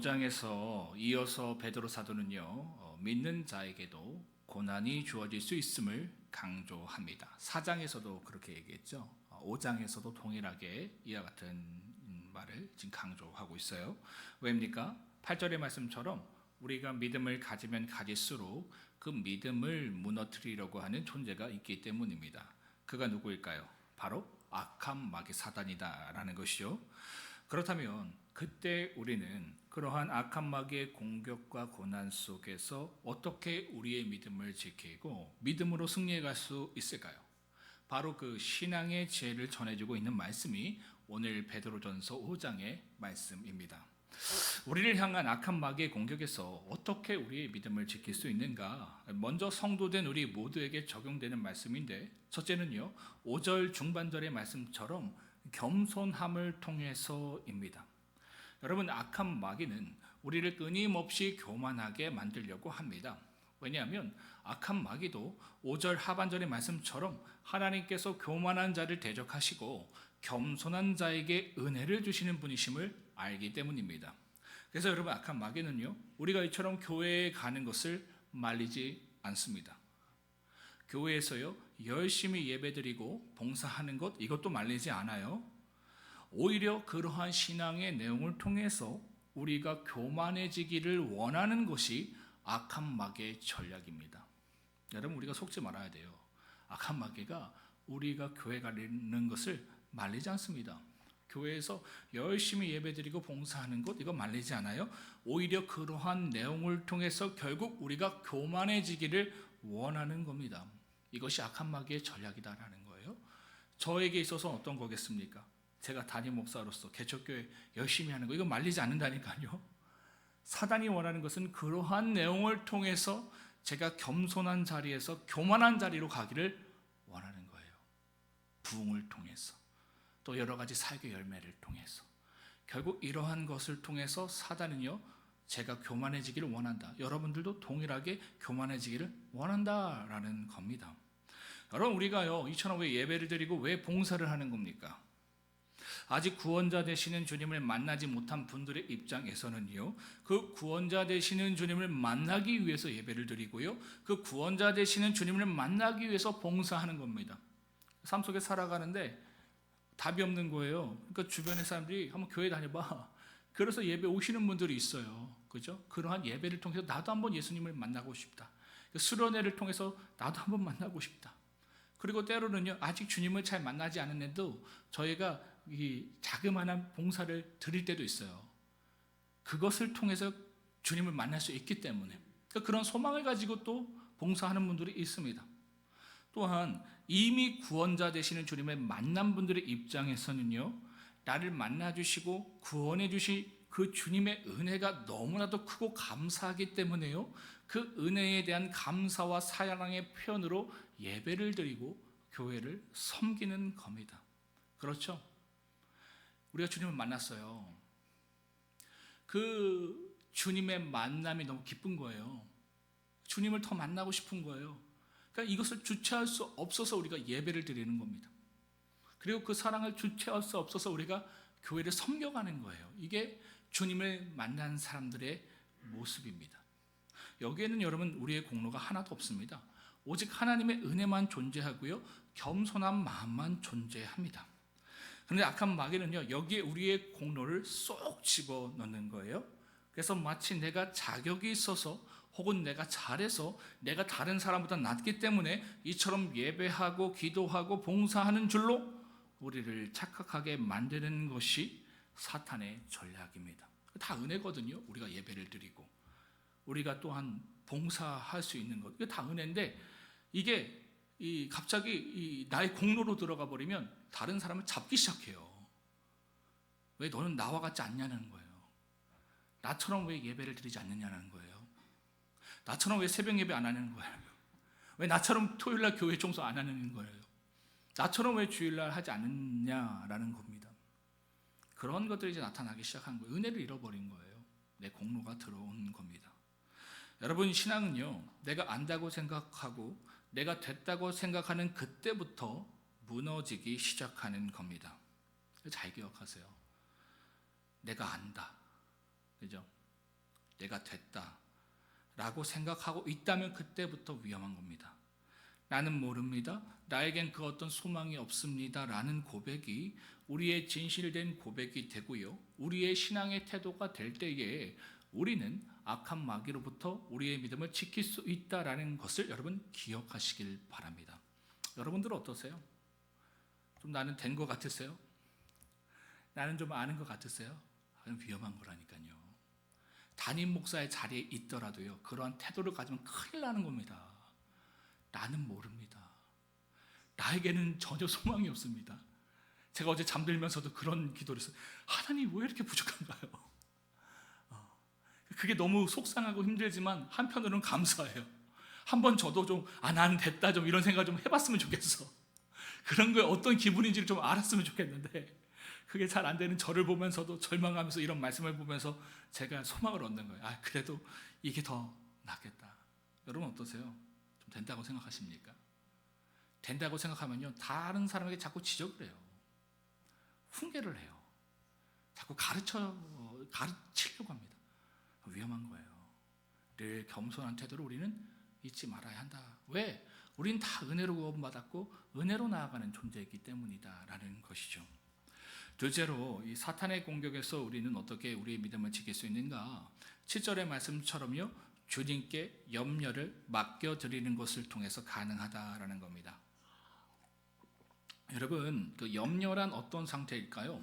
5장에서 이어서 베드로 사도는요, 믿는 자에게도 고난이 주어질 수 있음을 강조합니다. 4장에서도 그렇게 얘기했죠. 5장에서도 동일하게 이와 같은 말을 지금 강조하고 있어요. 왜입니까? 8절의 말씀처럼 우리가 믿음을 가지면 가질수록 그 믿음을 무너뜨리려고 하는 존재가 있기 때문입니다. 그가 누구일까요? 바로 악한 마귀 사단이다라는 것이죠. 그렇다면 그때 우리는 그러한 악한 마귀의 공격과 고난 속에서 어떻게 우리의 믿음을 지키고 믿음으로 승리해 갈 수 있을까요? 바로 그 신앙의 지혜를 전해주고 있는 말씀이 오늘 베드로전서 5장의 말씀입니다. 우리를 향한 악한 마귀의 공격에서 어떻게 우리의 믿음을 지킬 수 있는가? 먼저 성도된 우리 모두에게 적용되는 말씀인데, 첫째는요, 5절 중반절의 말씀처럼 겸손함을 통해서입니다. 여러분, 악한 마귀는 우리를 끊임없이 교만하게 만들려고 합니다. 왜냐하면 악한 마귀도 5절 하반절의 말씀처럼 하나님께서 교만한 자를 대적하시고 겸손한 자에게 은혜를 주시는 분이심을 알기 때문입니다. 그래서 여러분, 악한 마귀는요, 우리가 이처럼 교회에 가는 것을 말리지 않습니다. 교회에서요, 열심히 예배드리고 봉사하는 것, 이것도 말리지 않아요. 오히려 그러한 신앙의 내용을 통해서 우리가 교만해지기를 원하는 것이 악한 마귀의 전략입니다. 여러분, 우리가 속지 말아야 돼요. 악한 마귀가 우리가 교회 가는 것을 말리지 않습니다. 교회에서 열심히 예배드리고 봉사하는 것, 이거 말리지 않아요. 오히려 그러한 내용을 통해서 결국 우리가 교만해지기를 원하는 겁니다. 이것이 악한 마귀의 전략이다라는 거예요. 저에게 있어서 어떤 거겠습니까? 제가 담임 목사로서 개척교회 열심히 하는 거, 이거 말리지 않는다니까요. 사단이 원하는 것은 그러한 내용을 통해서 제가 겸손한 자리에서 교만한 자리로 가기를 원하는 거예요. 부흥을 통해서, 또 여러 가지 사역의 열매를 통해서, 결국 이러한 것을 통해서 사단은요, 제가 교만해지기를 원한다, 여러분들도 동일하게 교만해지기를 원한다라는 겁니다. 여러분, 우리가요, 이처럼 왜 예배를 드리고 왜 봉사를 하는 겁니까? 아직 구원자 되시는 주님을 만나지 못한 분들의 입장에서는요, 그 구원자 되시는 주님을 만나기 위해서 예배를 드리고요, 그 구원자 되시는 주님을 만나기 위해서 봉사하는 겁니다. 삶 속에 살아가는데 답이 없는 거예요. 그러니까 주변의 사람들이 한번 교회 다녀봐, 그래서 예배 오시는 분들이 있어요. 그죠? 그러한 예배를 통해서 나도 한번 예수님을 만나고 싶다, 수련회를 통해서 나도 한번 만나고 싶다. 그리고 때로는요, 아직 주님을 잘 만나지 않았는데도 저희가 이 자그마한 봉사를 드릴 때도 있어요. 그것을 통해서 주님을 만날 수 있기 때문에, 그러니까 그런 소망을 가지고 또 봉사하는 분들이 있습니다. 또한 이미 구원자 되시는 주님을 만난 분들의 입장에서는요, 나를 만나주시고 구원해 주신 그 주님의 은혜가 너무나도 크고 감사하기 때문에요, 그 은혜에 대한 감사와 사랑의 표현으로 예배를 드리고 교회를 섬기는 겁니다. 그렇죠? 우리가 주님을 만났어요. 그 주님의 만남이 너무 기쁜 거예요. 주님을 더 만나고 싶은 거예요. 그러니까 이것을 주체할 수 없어서 우리가 예배를 드리는 겁니다. 그리고 그 사랑을 주체할 수 없어서 우리가 교회를 섬겨가는 거예요. 이게 주님을 만난 사람들의 모습입니다. 여기에는 여러분, 우리의 공로가 하나도 없습니다. 오직 하나님의 은혜만 존재하고요, 겸손한 마음만 존재합니다. 그런데 악한 마귀는요, 여기에 우리의 공로를 쏙 집어넣는 거예요. 그래서 마치 내가 자격이 있어서, 혹은 내가 잘해서, 내가 다른 사람보다 낫기 때문에 이처럼 예배하고 기도하고 봉사하는 줄로 우리를 착각하게 만드는 것이 사탄의 전략입니다. 다 은혜거든요. 우리가 예배를 드리고 우리가 또한 봉사할 수 있는 것, 이게 다 은혜인데, 이게 갑자기 나의 공로로 들어가 버리면 다른 사람을 잡기 시작해요. 왜 너는 나와 같지 않냐는 거예요. 나처럼 왜 예배를 드리지 않느냐는 거예요. 나처럼 왜 새벽 예배 안 하는 거예요. 왜 나처럼 토요일날 교회 청소 안 하는 거예요. 나처럼 왜 주일날 하지 않느냐라는 겁니다. 그런 것들이 이제 나타나기 시작한 거예요. 은혜를 잃어버린 거예요. 내 공로가 들어온 겁니다. 여러분, 신앙은요, 내가 안다고 생각하고 내가 됐다고 생각하는 그때부터 무너지기 시작하는 겁니다. 잘 기억하세요. 내가 안다, 그죠? 내가 됐다라고 생각하고 있다면 그때부터 위험한 겁니다. 나는 모릅니다. 나에겐 그 어떤 소망이 없습니다. 라는 고백이 우리의 진실된 고백이 되고요. 우리의 신앙의 태도가 될 때에 우리는 악한 마귀로부터 우리의 믿음을 지킬 수 있다라는 것을 여러분 기억하시길 바랍니다. 여러분들은 어떠세요? 좀 나는 된 것 같으세요? 나는 좀 아는 것 같으세요? 위험한 거라니까요. 담임 목사의 자리에 있더라도요, 그러한 태도를 가지면 큰일 나는 겁니다. 나는 모릅니다. 나에게는 전혀 소망이 없습니다. 제가 어제 잠들면서도 그런 기도를 했어요. 하나님 왜 이렇게 부족한가요? 그게 너무 속상하고 힘들지만 한편으로는 감사해요. 한번 저도 좀 나는 됐다 좀 이런 생각 좀 해봤으면 좋겠어. 그런 거에 어떤 기분인지를 좀 알았으면 좋겠는데 그게 잘 안 되는 저를 보면서도 절망하면서 이런 말씀을 보면서 제가 소망을 얻는 거예요. 그래도 이게 더 낫겠다. 여러분 어떠세요? 좀 된다고 생각하십니까? 된다고 생각하면요, 다른 사람에게 자꾸 지적을 해요. 훈계를 해요. 자꾸 가르치려고 합니다. 위험한 거예요. 늘 겸손한 태도를 우리는 잊지 말아야 한다. 왜? 우린 다 은혜로 구원받았고 은혜로 나아가는 존재이기 때문이다라는 것이죠. 둘째로 이 사탄의 공격에서 우리는 어떻게 우리의 믿음을 지킬 수 있는가? 7절의 말씀처럼요, 주님께 염려를 맡겨드리는 것을 통해서 가능하다라는 겁니다. 여러분, 그 염려란 어떤 상태일까요?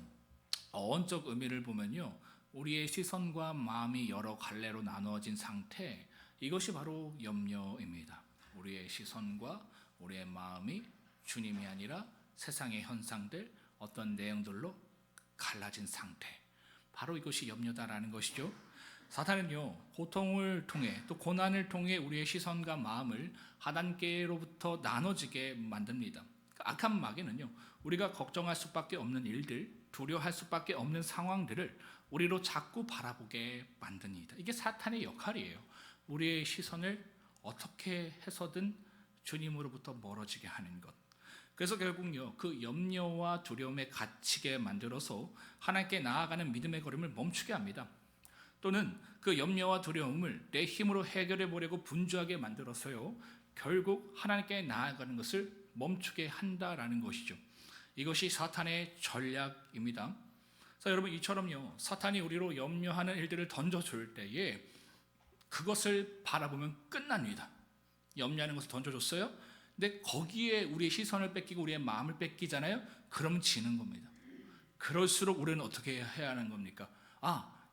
어원적 의미를 보면요, 우리의 시선과 마음이 여러 갈래로 나누어진 상태, 이것이 바로 염려입니다. 우리의 시선과 우리의 마음이 주님이 아니라 세상의 현상들, 어떤 내용들로 갈라진 상태, 바로 이것이 염려다라는 것이죠. 사탄은요, 고통을 통해 또 고난을 통해 우리의 시선과 마음을 하나님께로부터 나눠지게 만듭니다. 악한 마귀는요, 우리가 걱정할 수밖에 없는 일들, 두려워할 수밖에 없는 상황들을 우리로 자꾸 바라보게 만듭니다. 이게 사탄의 역할이에요. 우리의 시선을 어떻게 해서든 주님으로부터 멀어지게 하는 것. 그래서 결국요, 그 염려와 두려움에 갇히게 만들어서 하나님께 나아가는 믿음의 걸음을 멈추게 합니다. 또는 그 염려와 두려움을 내 힘으로 해결해 보려고 분주하게 만들어서요, 결국 하나님께 나아가는 것을 멈추게 한다라는 것이죠. 이것이 사탄의 전략입니다. 그래서 여러분, 이처럼요, 사탄이 우리로 염려하는 일들을 던져줄 때에 그것을 바라보면 끝납니다. 염려하는 것을 던져줬어요. 근데 거기에 우리의 시선을 뺏기고 우리의 마음을 뺏기잖아요. 그럼 지는 겁니다. 그럴수록 우리는 어떻게 해야 하는 겁니까?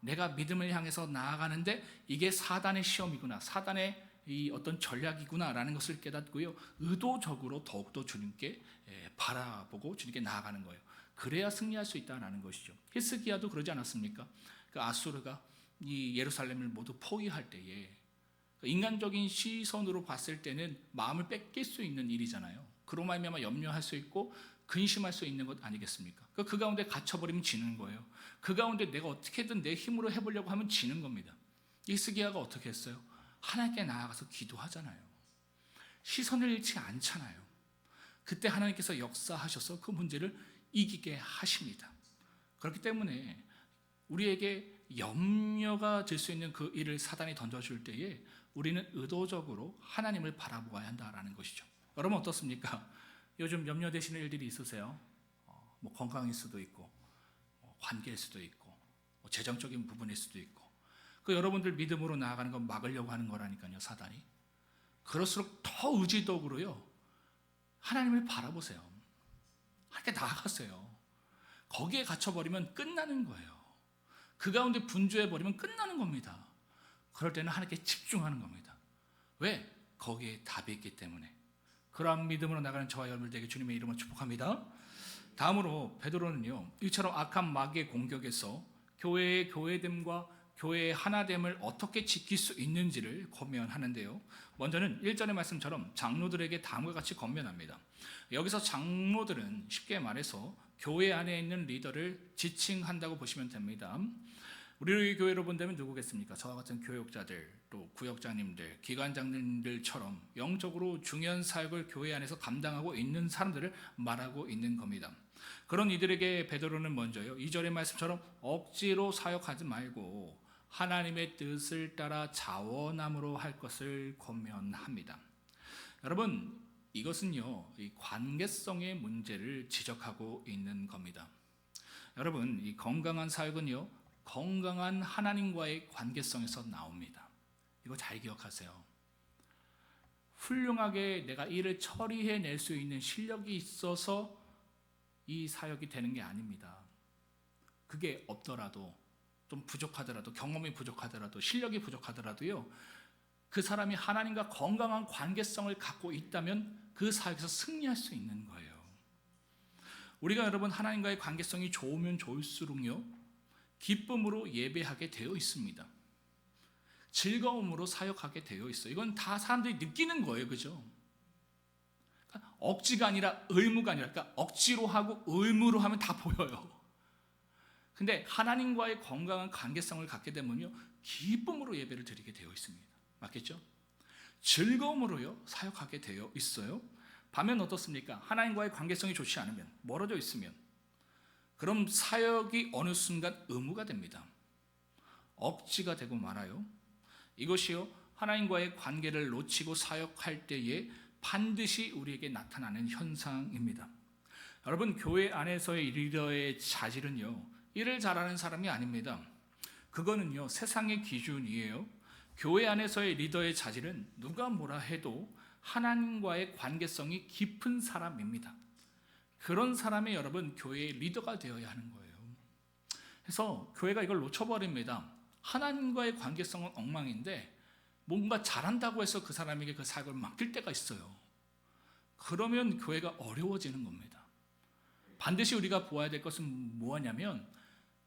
내가 믿음을 향해서 나아가는데 이게 사단의 시험이구나, 사단의 이 어떤 전략이구나 라는 것을 깨닫고요, 의도적으로 더욱더 주님께 바라보고 주님께 나아가는 거예요. 그래야 승리할 수 있다는 것이죠. 히스기야도 그러지 않았습니까? 그 아수르가 이 예루살렘을 모두 포위할 때에 인간적인 시선으로 봤을 때는 마음을 뺏길 수 있는 일이잖아요. 그로 말미암아 염려할 수 있고 근심할 수 있는 것 아니겠습니까? 그 가운데 갇혀버리면 지는 거예요. 그 가운데 내가 어떻게든 내 힘으로 해보려고 하면 지는 겁니다. 히스기야가 어떻게 했어요? 하나님께 나아가서 기도하잖아요. 시선을 잃지 않잖아요. 그때 하나님께서 역사하셔서 그 문제를 이기게 하십니다. 그렇기 때문에 우리에게 염려가 될 수 있는 그 일을 사단이 던져줄 때에 우리는 의도적으로 하나님을 바라보아야 한다는 것이죠. 여러분 어떻습니까? 요즘 염려되시는 일들이 있으세요? 건강일 수도 있고, 관계일 수도 있고, 재정적인 부분일 수도 있고, 그 여러분들 믿음으로 나아가는 건 막으려고 하는 거라니까요, 사단이. 그럴수록 더 의지적으로요, 하나님을 바라보세요. 하나님께 나아가세요. 거기에 갇혀버리면 끝나는 거예요. 그 가운데 분주해버리면 끝나는 겁니다. 그럴 때는 하나님께 집중하는 겁니다. 왜? 거기에 답이 있기 때문에. 그러한 믿음으로 나가는 저와 여러분들 되게 주님의 이름으로 축복합니다. 다음으로 베드로는요, 이처럼 악한 마귀의 공격에서 교회의 교회됨과 교회의 하나됨을 어떻게 지킬 수 있는지를 권면하는데요. 먼저는 1절의 말씀처럼 장로들에게 다음과 같이 권면합니다. 여기서 장로들은 쉽게 말해서 교회 안에 있는 리더를 지칭한다고 보시면 됩니다. 우리 교회로 본다면 누구겠습니까? 저와 같은 교역자들, 또 구역장님들, 기관장님들처럼 영적으로 중요한 사역을 교회 안에서 감당하고 있는 사람들을 말하고 있는 겁니다. 그런 이들에게 베드로는 먼저요, 2절의 말씀처럼 억지로 사역하지 말고 하나님의 뜻을 따라 자원함으로 할 것을 권면합니다. 여러분, 이것은요, 이 관계성의 문제를 지적하고 있는 겁니다. 여러분, 이 건강한 사역은요, 건강한 하나님과의 관계성에서 나옵니다. 이거 잘 기억하세요. 훌륭하게 내가 일을 처리해낼 수 있는 실력이 있어서 이 사역이 되는 게 아닙니다. 그게 없더라도, 좀 부족하더라도, 경험이 부족하더라도, 실력이 부족하더라도요, 그 사람이 하나님과 건강한 관계성을 갖고 있다면 그 사역에서 승리할 수 있는 거예요. 우리가 여러분 하나님과의 관계성이 좋으면 좋을수록요, 기쁨으로 예배하게 되어 있습니다. 즐거움으로 사역하게 되어 있어요. 이건 다 사람들이 느끼는 거예요. 그죠? 그러니까 억지가 아니라 의무가 아니라, 그러니까 억지로 하고 의무로 하면 다 보여요. 근데 하나님과의 건강한 관계성을 갖게 되면요, 기쁨으로 예배를 드리게 되어 있습니다. 맞겠죠? 즐거움으로요, 사역하게 되어 있어요. 반면 어떻습니까? 하나님과의 관계성이 좋지 않으면, 멀어져 있으면, 그럼 사역이 어느 순간 의무가 됩니다. 억지가 되고 말아요. 이것이요, 하나님과의 관계를 놓치고 사역할 때에 반드시 우리에게 나타나는 현상입니다. 여러분, 교회 안에서의 리더의 자질은요, 일을 잘하는 사람이 아닙니다. 그거는요, 세상의 기준이에요. 교회 안에서의 리더의 자질은 누가 뭐라 해도 하나님과의 관계성이 깊은 사람입니다. 그런 사람이 여러분 교회의 리더가 되어야 하는 거예요. 그래서 교회가 이걸 놓쳐버립니다. 하나님과의 관계성은 엉망인데 뭔가 잘한다고 해서 그 사람에게 그 사역을 맡길 때가 있어요. 그러면 교회가 어려워지는 겁니다. 반드시 우리가 보아야 될 것은 뭐냐면,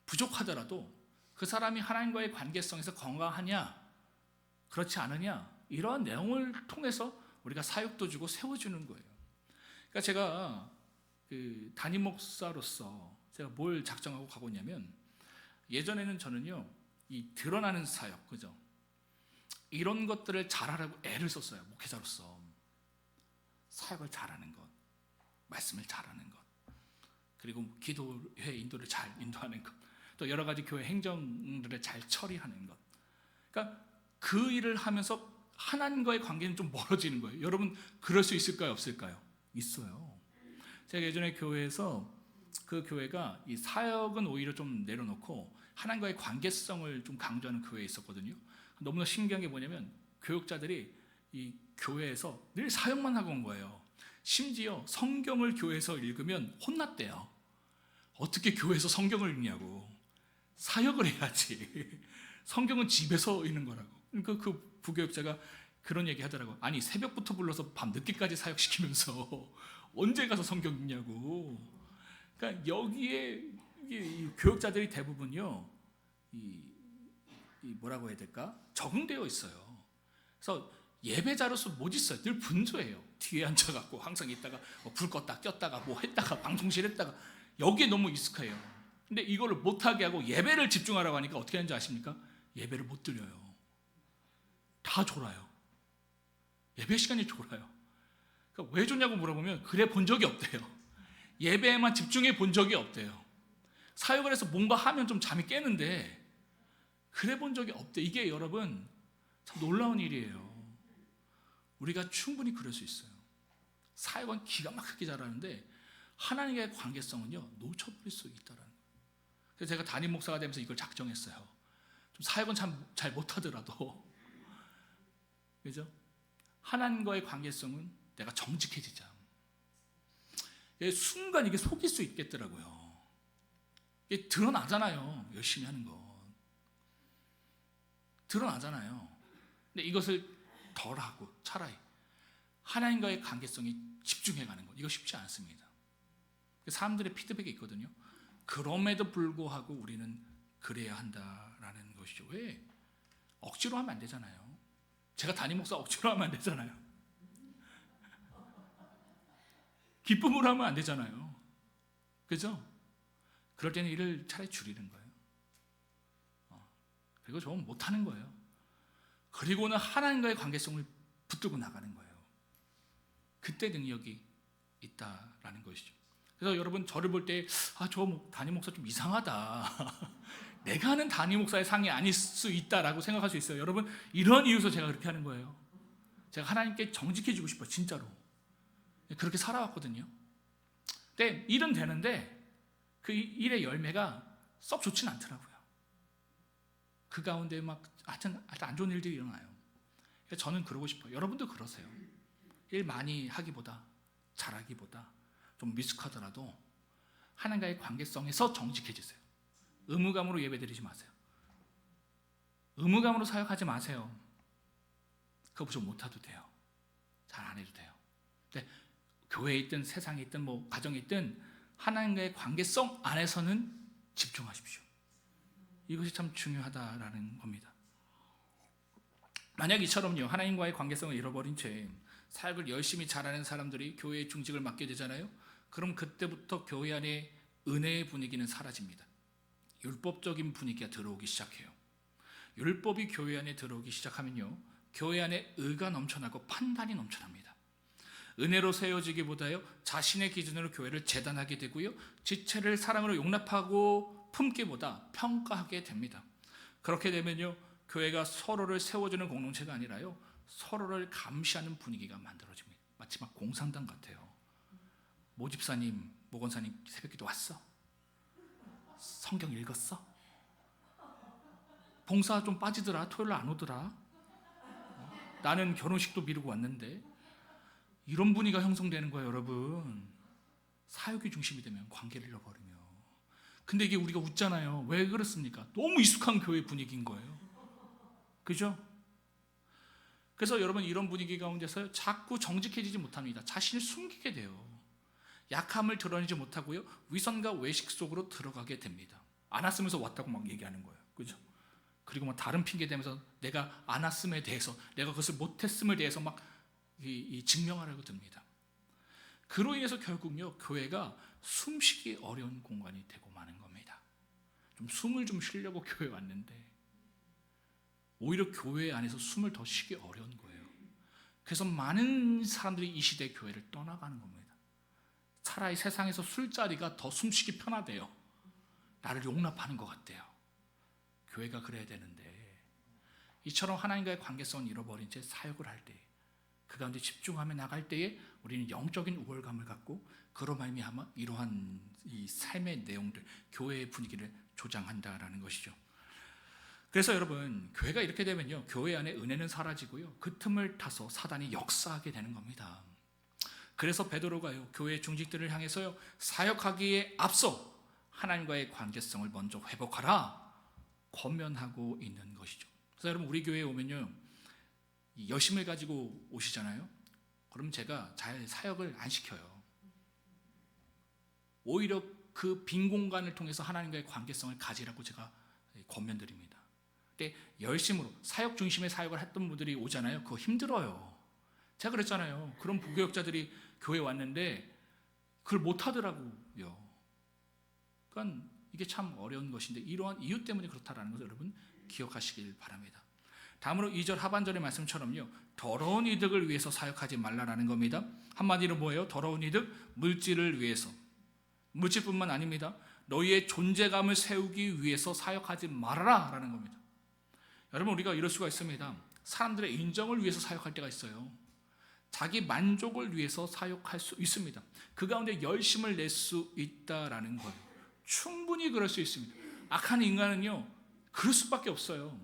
부족하더라도 그 사람이 하나님과의 관계성에서 건강하냐 그렇지 않으냐, 이러한 내용을 통해서 우리가 사역도 주고 세워주는 거예요. 그러니까 제가 담임 목사로서 제가 뭘 작정하고 가고 있냐면, 예전에는 저는요, 이 드러나는 사역, 그죠? 이런 것들을 잘하라고 애를 썼어요. 목회자로서 사역을 잘하는 것, 말씀을 잘하는 것, 그리고 기도회 인도를 잘 인도하는 것, 또 여러 가지 교회 행정들을 잘 처리하는 것. 그러니까 그 일을 하면서 하나님과의 관계는 좀 멀어지는 거예요. 여러분, 그럴 수 있을까요? 없을까요? 있어요. 제가 예전에 교회에서, 그 교회가 이 사역은 오히려 좀 내려놓고 하나님과의 관계성을 좀 강조하는 교회에 있었거든요. 너무나 신기한 게 뭐냐면, 교육자들이 이 교회에서 늘 사역만 하고 온 거예요. 심지어 성경을 교회에서 읽으면 혼났대요. 어떻게 교회에서 성경을 읽냐고. 사역을 해야지. 성경은 집에서 읽는 거라고. 그러니까 그 부교육자가 그런 얘기 하더라고. 아니, 새벽부터 불러서 밤 늦게까지 사역시키면서 언제 가서 성경 읽냐고. 그러니까 여기에 이 교육자들이 대부분요, 이 뭐라고 해야 될까? 적응되어 있어요. 그래서 예배자로서 못 있어요. 늘 분주해요. 뒤에 앉아갖고 항상 있다가 불 껐다 꼈다가 뭐 했다가 방송실 했다가, 여기에 너무 익숙해요. 근데 이거를 못하게 하고 예배를 집중하라고 하니까 어떻게 하는지 아십니까? 예배를 못 드려요. 다 졸아요. 예배 시간이 졸아요. 그러니까 왜 좋냐고 물어보면 그래 본 적이 없대요. 예배에만 집중해 본 적이 없대요. 사역을 해서 뭔가 하면 좀 잠이 깨는데 그래 본 적이 없대. 이게 여러분 참 놀라운 일이에요. 우리가 충분히 그럴 수 있어요. 사역은 기가 막히게 잘하는데 하나님과의 관계성은요, 놓쳐버릴 수 있다는 거예요. 그래서 제가 담임 목사가 되면서 이걸 작정했어요. 좀 사역은 참 잘 못하더라도, 그죠? 하나님과의 관계성은 내가 정직해지자. 순간 이게 속일 수 있겠더라고요. 이게 드러나잖아요. 열심히 하는 거 드러나잖아요. 근데 이것을 덜하고 차라리 하나님과의 관계성에 집중해가는 것, 이거 쉽지 않습니다. 사람들의 피드백이 있거든요. 그럼에도 불구하고 우리는 그래야 한다라는 것이죠. 왜? 억지로 하면 안 되잖아요. 제가 담임 목사 억지로 하면 안 되잖아요. 기쁨으로 하면 안 되잖아요. 그죠? 그럴 때는 일을 차라리 줄이는 거예요. 그리고 좀 못하는 거예요. 그리고는 하나님과의 관계성을 붙들고 나가는 거예요. 그때 능력이 있다라는 것이죠. 그래서 여러분, 저를 볼 때 저 담임 목사 좀 이상하다 내가 하는 담임 목사의 상이 아닐 수 있다라고 생각할 수 있어요. 여러분, 이런 이유에서 제가 그렇게 하는 거예요. 제가 하나님께 정직해지고 싶어요. 진짜로. 그렇게 살아왔거든요. 근데 일은 되는데 그 일의 열매가 썩 좋진 않더라고요. 그 가운데 막 하여튼 안 좋은 일들이 일어나요. 저는 그러고 싶어요. 여러분도 그러세요. 일 많이 하기보다, 잘하기보다 좀 미숙하더라도 하나님과의 관계성에서 정직해지세요. 의무감으로 예배드리지 마세요. 의무감으로 사역하지 마세요. 그거 좀 못해도 돼요. 잘 안 해도 돼요. 근데 교회에 있든 세상에 있든 뭐 가정에 있든 하나님과의 관계성 안에서는 집중하십시오. 이것이 참 중요하다라는 겁니다. 만약 이처럼요, 하나님과의 관계성을 잃어버린 채 사역을 열심히 잘하는 사람들이 교회의 중직을 맡게 되잖아요. 그럼 그때부터 교회 안에 은혜의 분위기는 사라집니다. 율법적인 분위기가 들어오기 시작해요. 율법이 교회 안에 들어오기 시작하면요, 교회 안에 의가 넘쳐나고 판단이 넘쳐납니다. 은혜로 세워지기보다요, 자신의 기준으로 교회를 재단하게 되고요, 지체를 사랑으로 용납하고 품기보다 평가하게 됩니다. 그렇게 되면요, 교회가 서로를 세워주는 공동체가 아니라요, 서로를 감시하는 분위기가 만들어집니다. 마치 막 공산당 같아요. 모 집사님, 모 권사님 새벽기도 왔어? 성경 읽었어? 봉사 좀 빠지더라. 토요일 안 오더라. 나는 결혼식도 미루고 왔는데. 이런 분위기가 형성되는 거예요, 여러분. 사역이 중심이 되면, 관계를 잃어버리면. 근데 이게 우리가 웃잖아요. 왜 그렇습니까? 너무 익숙한 교회 분위기인 거예요. 그죠? 그래서 여러분, 이런 분위기 가운데서 자꾸 정직해지지 못합니다. 자신을 숨기게 돼요. 약함을 드러내지 못하고요, 위선과 외식 속으로 들어가게 됩니다. 안 왔으면서 왔다고 막 얘기하는 거예요. 그죠? 그리고 막 다른 핑계 대면서 내가 안 왔음에 대해서, 내가 그것을 못했음에 대해서 막 증명하려고 듭니다. 그로 인해서 결국요, 교회가 숨쉬기 어려운 공간이 되고 마는 겁니다. 좀 숨을 좀 쉬려고 교회에 왔는데 오히려 교회 안에서 숨을 더 쉬기 어려운 거예요. 그래서 많은 사람들이 이 시대의 교회를 떠나가는 겁니다. 차라리 세상에서 술자리가 더 숨쉬기 편하대요. 나를 용납하는 것 같대요. 교회가 그래야 되는데, 이처럼 하나님과의 관계성을 잃어버린 채 사역을 할 때, 그 가운데 집중하며 나갈 때에 우리는 영적인 우월감을 갖고 그로 말미암아 이러한 이 삶의 내용들, 교회의 분위기를 조장한다라는 것이죠. 그래서 여러분, 교회가 이렇게 되면요, 교회 안에 은혜는 사라지고요, 그 틈을 타서 사단이 역사하게 되는 겁니다. 그래서 베드로가요, 교회 중직들을 향해서요, 사역하기에 앞서 하나님과의 관계성을 먼저 회복하라 권면하고 있는 것이죠. 그래서 여러분, 우리 교회에 오면요, 이 열심을 가지고 오시잖아요. 그럼 제가 잘 사역을 안 시켜요. 오히려 그 빈 공간을 통해서 하나님과의 관계성을 가지라고 제가 권면드립니다. 근데 열심으로 사역 중심의 사역을 했던 분들이 오잖아요. 그거 힘들어요. 제가 그랬잖아요. 그런 부교역자들이 교회에 왔는데 그걸 못하더라고요. 그러니까 이게 참 어려운 것인데, 이러한 이유 때문에 그렇다라는 것을 여러분 기억하시길 바랍니다. 다음으로 2절 하반절의 말씀처럼요, 더러운 이득을 위해서 사역하지 말라라는 겁니다. 한마디로 뭐예요? 더러운 이득, 물질을 위해서. 물질뿐만 아닙니다. 너희의 존재감을 세우기 위해서 사역하지 말아라라는 겁니다. 여러분, 우리가 이럴 수가 있습니다. 사람들의 인정을 위해서 사역할 때가 있어요. 자기 만족을 위해서 사역할 수 있습니다. 그 가운데 열심을 낼 수 있다라는 거예요. 충분히 그럴 수 있습니다. 악한 인간은요, 그럴 수밖에 없어요.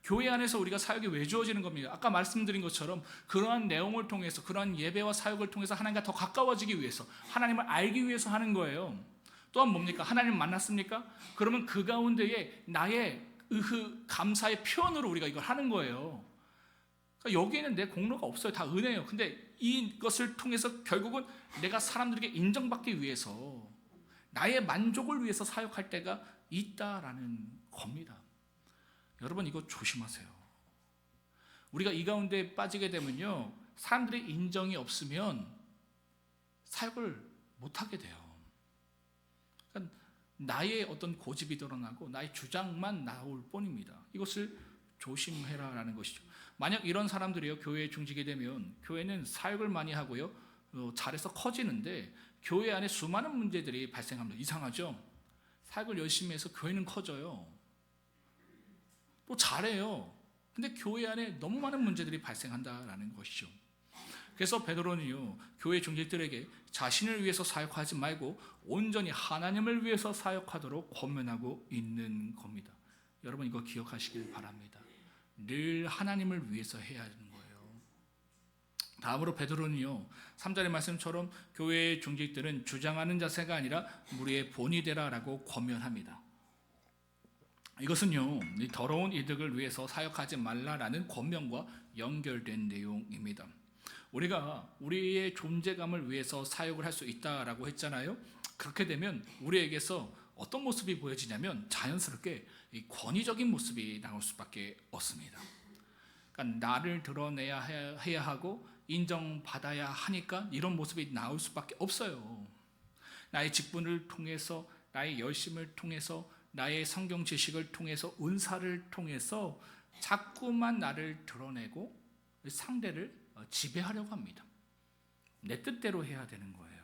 교회 안에서 우리가 사역이 왜 주어지는 겁니까? 아까 말씀드린 것처럼 그러한 내용을 통해서, 그러한 예배와 사역을 통해서 하나님과 더 가까워지기 위해서, 하나님을 알기 위해서 하는 거예요. 또한 뭡니까? 하나님 만났습니까? 그러면 그 가운데에 나의 감사의 표현으로 우리가 이걸 하는 거예요. 그러니까 여기에는 내 공로가 없어요. 다 은혜예요. 근데 이것을 통해서 결국은 내가 사람들에게 인정받기 위해서, 나의 만족을 위해서 사역할 때가 있다라는 겁니다. 여러분, 이거 조심하세요. 우리가 이 가운데 빠지게 되면요, 사람들의 인정이 없으면 사역을 못하게 돼요. 그러니까 나의 어떤 고집이 드러나고 나의 주장만 나올 뿐입니다. 이것을 조심해라라는 것이죠. 만약 이런 사람들이요, 교회에 중지게 되면 교회는 사역을 많이 하고요, 잘해서 커지는데 교회 안에 수많은 문제들이 발생합니다. 이상하죠? 사역을 열심히 해서 교회는 커져요. 또 잘해요. 근데 교회 안에 너무 많은 문제들이 발생한다라는 것이죠. 그래서 베드로는요, 교회 종직들에게 자신을 위해서 사역하지 말고 온전히 하나님을 위해서 사역하도록 권면하고 있는 겁니다. 여러분 이거 기억하시길 바랍니다. 늘 하나님을 위해서 해야 하는 거예요. 다음으로 베드로는요, 3절의 말씀처럼 교회의 종직들은 주장하는 자세가 아니라 무리의 본이 되라라고 권면합니다. 이것은요, 이 더러운 이득을 위해서 사역하지 말라라는 권면과 연결된 내용입니다. 우리가 우리의 존재감을 위해서 사역을 할 수 있다라고 했잖아요. 그렇게 되면 우리에게서 어떤 모습이 보여지냐면 자연스럽게 이 권위적인 모습이 나올 수밖에 없습니다. 그러니까 나를 드러내야 해야 하고 인정받아야 하니까 이런 모습이 나올 수밖에 없어요. 나의 직분을 통해서, 나의 열심을 통해서, 나의 성경 지식을 통해서, 은사를 통해서 자꾸만 나를 드러내고 상대를 지배하려고 합니다. 내 뜻대로 해야 되는 거예요.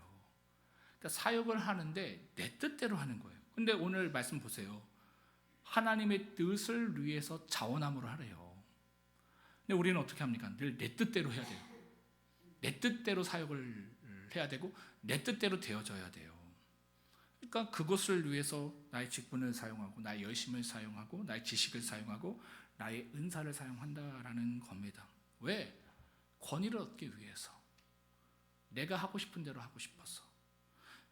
그러니까 사역을 하는데 내 뜻대로 하는 거예요. 근데 오늘 말씀 보세요. 하나님의 뜻을 위해서 자원함으로 하래요. 근데 우리는 어떻게 합니까? 늘 내 뜻대로 해야 돼요. 내 뜻대로 사역을 해야 되고 내 뜻대로 되어져야 돼요. 그러니까 그것을 위해서 나의 직분을 사용하고 나의 열심을 사용하고 나의 지식을 사용하고 나의 은사를 사용한다라는 겁니다. 왜? 권위를 얻기 위해서. 내가 하고 싶은 대로 하고 싶어서.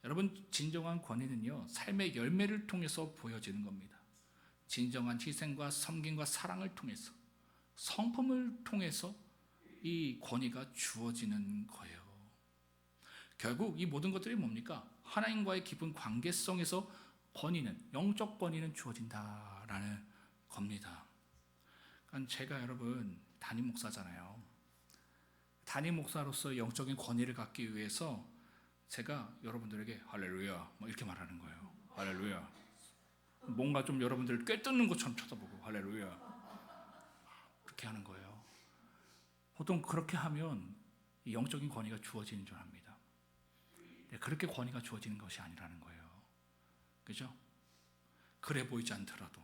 여러분 진정한 권위는요, 삶의 열매를 통해서 보여지는 겁니다. 진정한 희생과 섬김과 사랑을 통해서, 성품을 통해서 이 권위가 주어지는 거예요. 결국 이 모든 것들이 뭡니까? 하나님과의 깊은 관계성에서 권위는, 영적 권위는 주어진다라는 겁니다. 그러니까 제가 여러분 담임 목사잖아요. 담임 목사로서 영적인 권위를 갖기 위해서 제가 여러분들에게 할렐루야 뭐 이렇게 말하는 거예요. 할렐루야. 뭔가 좀 여러분들 꿰뚫는 것처럼 쳐다보고 할렐루야 그렇게 하는 거예요. 보통 그렇게 하면 영적인 권위가 주어지는 줄 압니다. 그렇게 권위가 주어지는 것이 아니라는 거예요. 그죠? 그래 보이지 않더라도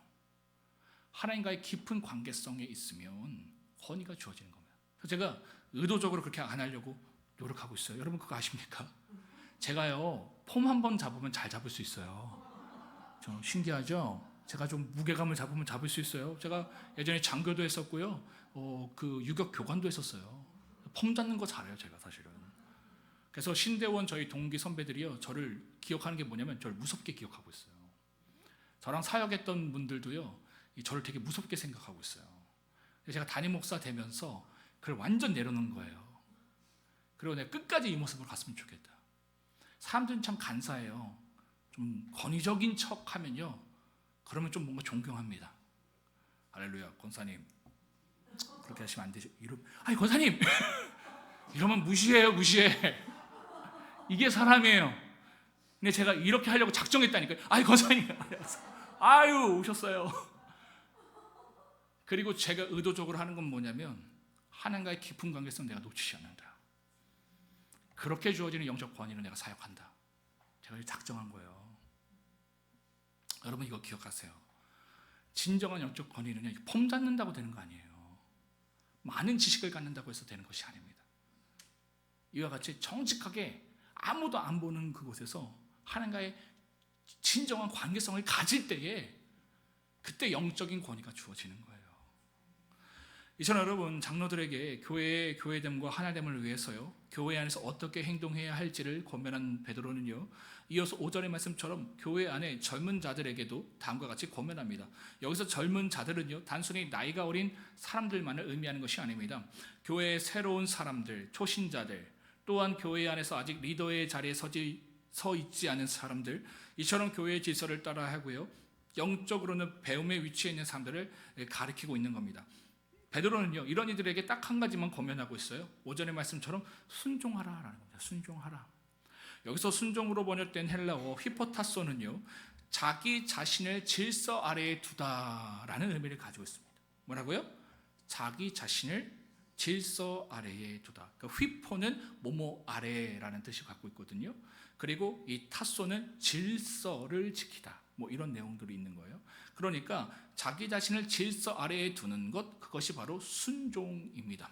하나님과의 깊은 관계성에 있으면 권위가 주어지는 겁니다. 그래서 제가 의도적으로 그렇게 안 하려고 노력하고 있어요. 여러분 그거 아십니까? 제가요 폼 한 번 잡으면 잘 잡을 수 있어요. 좀 신기하죠? 제가 좀 무게감을 잡으면 잡을 수 있어요. 제가 예전에 장교도 했었고요. 그 유격 교관도 했었어요. 폼 잡는 거 잘해요, 제가 사실은. 그래서 신대원 저희 동기 선배들이요, 저를 기억하는 게 뭐냐면 저를 무섭게 기억하고 있어요. 저랑 사역했던 분들도요, 저를 되게 무섭게 생각하고 있어요. 제가 담임 목사 되면서 그걸 완전 내려놓은 거예요. 그리고 내가 끝까지 이 모습으로 갔으면 좋겠다. 사람들은 참 간사해요. 좀 권위적인 척 하면요, 그러면 좀 뭔가 존경합니다. 할렐루야, 권사님 그렇게 하시면 안 되죠. 아니 권사님 이러면 무시해요. 무시해. 이게 사람이에요. 근데 제가 이렇게 하려고 작정했다니까요. 아이 권사님 아유 오셨어요. 그리고 제가 의도적으로 하는 건 뭐냐면 하나님과의 깊은 관계성 내가 놓치지 않는다. 그렇게 주어지는 영적 권위로 내가 사역한다. 제가 작정한 거예요. 여러분 이거 기억하세요. 진정한 영적 권위는요, 폼 잡는다고 되는 거 아니에요. 많은 지식을 갖는다고 해서 되는 것이 아닙니다. 이와 같이 정직하게 아무도 안 보는 그곳에서 하나님과의 진정한 관계성을 가질 때에 그때 영적인 권위가 주어지는 거예요. 이처럼 여러분 장로들에게 교회됨과 하나됨을 위해서요, 교회 안에서 어떻게 행동해야 할지를 권면한 베드로는요, 이어서 5절의 말씀처럼 교회 안에 젊은 자들에게도 다음과 같이 권면합니다. 여기서 젊은 자들은요, 단순히 나이가 어린 사람들만을 의미하는 것이 아닙니다. 교회의 새로운 사람들, 초신자들, 또한 교회 안에서 아직 리더의 자리에 서 있지 않은 사람들, 이처럼 교회의 질서를 따라 하고요, 영적으로는 배움의 위치에 있는 사람들을 가리키고 있는 겁니다. 베드로는요, 이런 이들에게 딱 한 가지만 권면하고 있어요. 5절의 말씀처럼 순종하라라는 겁니다. 순종하라. 여기서 순종으로 번역된 헬라어 휘포타소는요, 자기 자신을 질서 아래에 두다라는 의미를 가지고 있습니다. 뭐라고요? 자기 자신을 질서 아래에 두다. 그러니까 휘포는 뭐뭐 아래라는 뜻을 갖고 있거든요. 그리고 이 타소는 질서를 지키다. 뭐 이런 내용들이 있는 거예요. 그러니까 자기 자신을 질서 아래에 두는 것, 그것이 바로 순종입니다.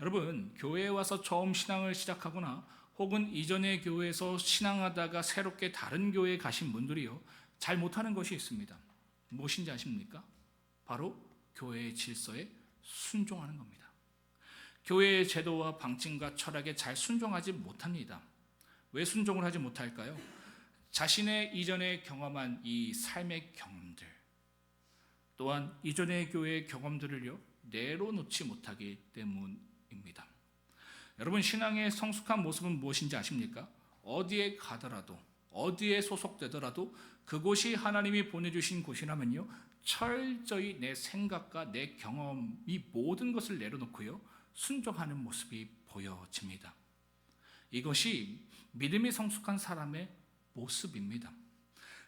여러분, 교회에 와서 처음 신앙을 시작하거나 혹은 이전의 교회에서 신앙하다가 새롭게 다른 교회에 가신 분들이요, 잘 못하는 것이 있습니다. 무엇인지 아십니까? 바로 교회의 질서에 순종하는 겁니다. 교회의 제도와 방침과 철학에 잘 순종하지 못합니다. 왜 순종을 하지 못할까요? 자신의 이전에 경험한 이 삶의 경험들, 또한 이전의 교회의 경험들을요, 내려놓지 못하기 때문입니다. 여러분, 신앙의 성숙한 모습은 무엇인지 아십니까? 어디에 가더라도, 어디에 소속되더라도 그곳이 하나님이 보내주신 곳이라면요, 철저히 내 생각과 내 경험, 이 모든 것을 내려놓고요, 순종하는 모습이 보여집니다. 이것이 믿음이 성숙한 사람의 모습입니다.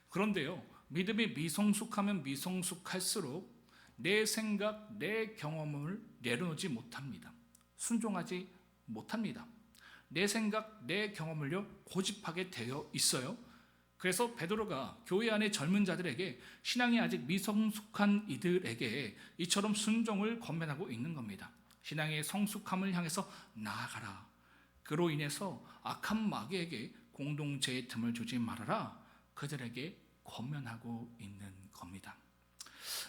그런데요, 믿음이 미성숙하면 미성숙할수록 내 생각, 내 경험을 내려놓지 못합니다. 순종하지 못합니다. 내 생각, 내 경험을요, 고집하게 되어 있어요. 그래서 베드로가 교회 안의 젊은 자들에게, 신앙이 아직 미성숙한 이들에게 이처럼 순종을 권면하고 있는 겁니다. 신앙의 성숙함을 향해서 나아가라. 그로 인해서 악한 마귀에게 공동체의 틈을 주지 말아라. 그들에게 권면하고 있는 겁니다.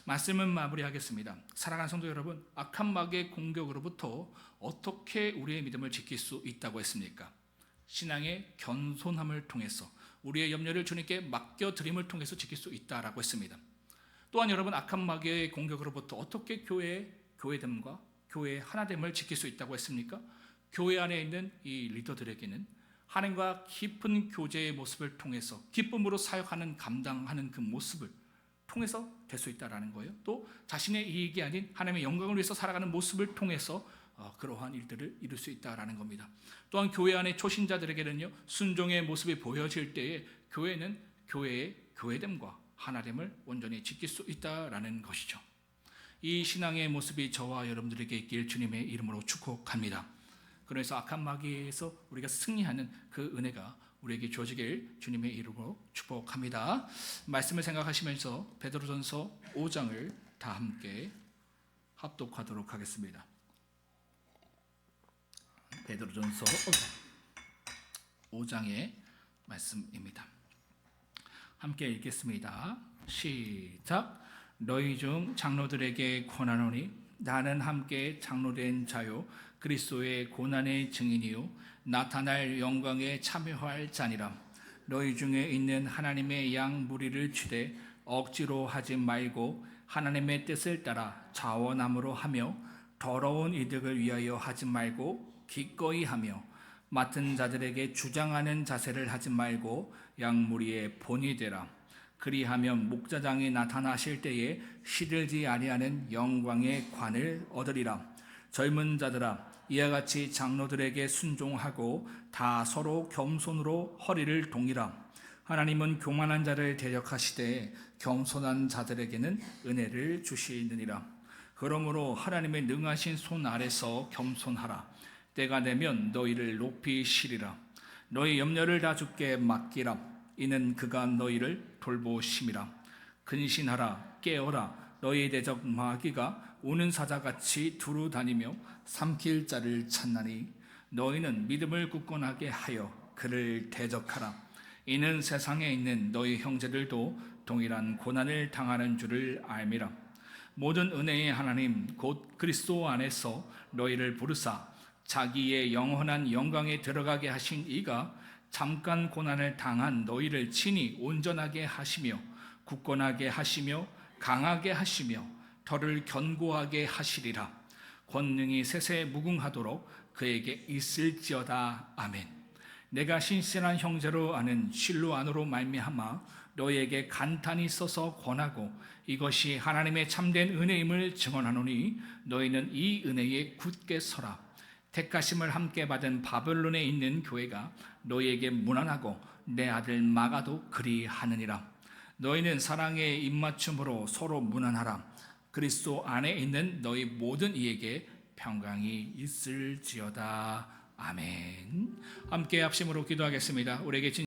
말씀은 마무리하겠습니다. 사랑하는 성도 여러분, 악한 마귀의 공격으로부터 어떻게 우리의 믿음을 지킬 수 있다고 했습니까? 신앙의 겸손함을 통해서, 우리의 염려를 주님께 맡겨드림을 통해서 지킬 수 있다라고 했습니다. 또한 여러분, 악한 마귀의 공격으로부터 어떻게 교회됨과 교회의 하나됨을 지킬 수 있다고 했습니까? 교회 안에 있는 이 리더들에게는 하나님과 깊은 교제의 모습을 통해서 기쁨으로 사역하는, 감당하는 그 모습을 통해서 될 수 있다라는 거예요. 또 자신의 이익이 아닌 하나님의 영광을 위해서 살아가는 모습을 통해서 그러한 일들을 이룰 수 있다라는 겁니다. 또한 교회 안의 초신자들에게는요, 순종의 모습이 보여질 때에 교회는 교회의 교회됨과 하나됨을 온전히 지킬 수 있다라는 것이죠. 이 신앙의 모습이 저와 여러분들에게 있길 주님의 이름으로 축복합니다. 그래서 악한 마귀에서 우리가 승리하는 그 은혜가 우리에게 주어지길 주님의 이름으로 축복합니다. 말씀을 생각하시면서 베드로전서 5장을 다 함께 합독하도록 하겠습니다. 베드로전서 5장의 말씀입니다. 함께 읽겠습니다. 시작. 너희 중 장로들에게 권하노니, 나는 함께 장로된 자요 그리스도의 고난의 증인이요 나타날 영광에 참여할 자니라. 너희 중에 있는 하나님의 양 무리를 치되 억지로 하지 말고 하나님의 뜻을 따라 자원함으로 하며, 더러운 이득을 위하여 하지 말고 기꺼이 하며, 맡은 자들에게 주장하는 자세를 하지 말고 양무리의 본이 되라. 그리하면 목자장이 나타나실 때에 시들지 아니하는 영광의 관을 얻으리라. 젊은 자들아, 이와 같이 장로들에게 순종하고 다 서로 겸손으로 허리를 동이라. 하나님은 교만한 자를 대적하시되 겸손한 자들에게는 은혜를 주시느니라. 그러므로 하나님의 능하신 손 아래서 겸손하라. 때가 되면 너희를 높이시리라. 너희 염려를 다 주께 맡기라. 이는 그가 너희를 돌보심이라. 근신하라. 깨어라. 너희 대적 마귀가 우는 사자같이 두루 다니며 삼킬 자를 찾나니, 너희는 믿음을 굳건하게 하여 그를 대적하라. 이는 세상에 있는 너희 형제들도 동일한 고난을 당하는 줄을 알미라. 모든 은혜의 하나님 곧 그리스도 안에서 너희를 부르사 자기의 영원한 영광에 들어가게 하신 이가 잠깐 고난을 당한 너희를 친히 온전하게 하시며 굳건하게 하시며 강하게 하시며 털을 견고하게 하시리라. 권능이 세세 무궁하도록 그에게 있을지어다. 아멘. 내가 신실한 형제로 아는 실로 안으로 말미암아 너희에게 간탄히 써서 권하고 이것이 하나님의 참된 은혜임을 증언하노니, 너희는 이 은혜에 굳게 서라. 택하심을 함께 받은 바벨론에 있는 교회가 너희에게 문안하고 내 아들 마가도 그리하느니라. 너희는 사랑의 입맞춤으로 서로 문안하라. 그리스도 안에 있는 너희 모든 이에게 평강이 있을지어다. 아멘. 함께 합심으로 기도하겠습니다. 우리에게